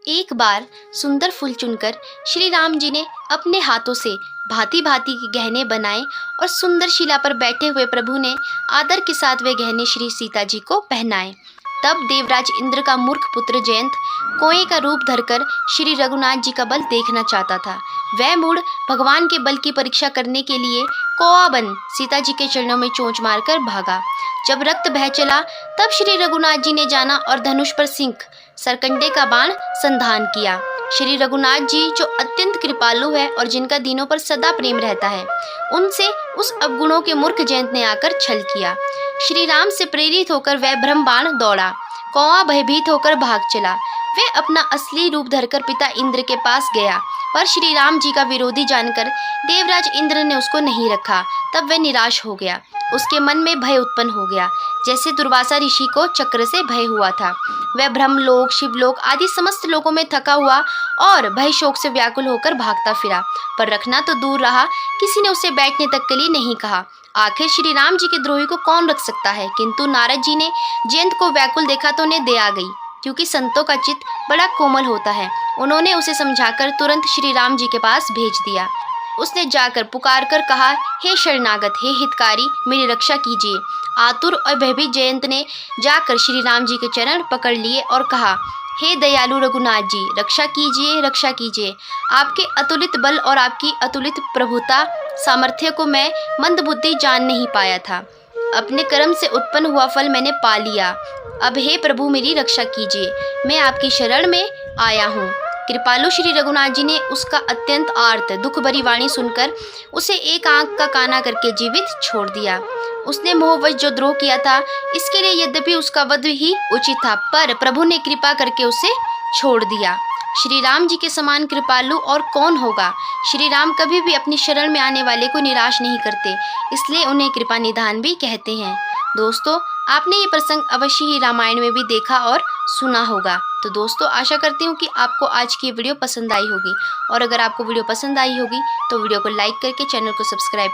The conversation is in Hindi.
एक बार सुंदर फूल चुनकर श्री राम जी ने अपने हाथों से भांति भांति के गहने बनाए और सुंदर शिला पर बैठे हुए प्रभु ने आदर के साथ वे गहने श्री सीता जी को पहनाए। तब देवराज इंद्र का मूर्ख पुत्र जयंत कोए का रूप धरकर श्री रघुनाथ जी का बल देखना चाहता था। वह मूढ़ भगवान के बल की परीक्षा करने के लिए कौआ बन सीता जी के चरणों में चोंच मारकर भागा। जब रक्त बह चला तब श्री रघुनाथ जी ने जाना और धनुष पर सिंह सरकंडे का बाण संधान किया। श्री रघुनाथ जी जो अत्यंत कृपालु है और जिनका दीनों पर सदा प्रेम रहता है, उनसे उस अवगुणों के मूर्ख जयंत ने आकर छल किया। श्री राम से प्रेरित होकर वह ब्रह्म बाण दौड़ा। कौआ भयभीत होकर भाग चला। वह अपना असली रूप धरकर पिता इंद्र के पास गया, पर श्री राम जी का विरोधी जानकर देवराज इंद्र ने उसको नहीं रखा। तब वह निराश हो गया। उसके मन में भय उत्पन्न हो गया, जैसे दुर्वासा ऋषि को चक्र से भय हुआ था। वह ब्रह्मलोक, शिवलोक आदि समस्त लोकों में थका हुआ और भय शोक से व्याकुल होकर भागता फिरा, पर रखना तो दूर रहा, किसी ने उसे बैठने तक के लिए नहीं कहा। आखिर श्री राम जी के द्रोही को कौन रख सकता है। किंतु नारद जी ने जयंत को व्याकुल देखा तो उन्हें दया आ गई, क्योंकि संतों का चित्त बड़ा कोमल होता है। उन्होंने उसे समझाकर तुरंत श्री राम जी के पास भेज दिया। उसने जाकर पुकार कर कहा, हे शरणागत, हे हितकारी, मेरी रक्षा कीजिए। आतुर और भयभीत जयंत ने जाकर श्री राम जी के चरण पकड़ लिए और कहा, हे दयालु रघुनाथ जी, रक्षा कीजिए, रक्षा कीजिए। आपके अतुलित बल और आपकी अतुलित प्रभुता सामर्थ्य को मैं मंदबुद्धि जान नहीं पाया था। अपने कर्म से उत्पन्न हुआ फल मैंने पा लिया। अब हे प्रभु, मेरी रक्षा कीजिए, मैं आपकी शरण में आया हूँ। कृपालु श्री रघुनाथ जी ने उसका अत्यंत आर्त दुख भरी वाणी सुनकर उसे एक आंख का काना करके जीवित छोड़ दिया। उसने मोहवश जो द्रोह किया था, इसके लिए यद्यपि उसका वध ही उचित था, पर प्रभु ने कृपा करके उसे छोड़ दिया। श्री राम जी के समान कृपालु और कौन होगा। श्री राम कभी भी अपनी शरण में आने वाले को निराश नहीं करते, इसलिए उन्हें कृपा निधान भी कहते हैं। दोस्तों, आपने ये प्रसंग अवश्य ही रामायण में भी देखा और सुना होगा। तो दोस्तों, आशा करती हूँ कि आपको आज की वीडियो पसंद आई होगी, और अगर आपको वीडियो पसंद आई होगी तो वीडियो को लाइक करके चैनल को सब्सक्राइब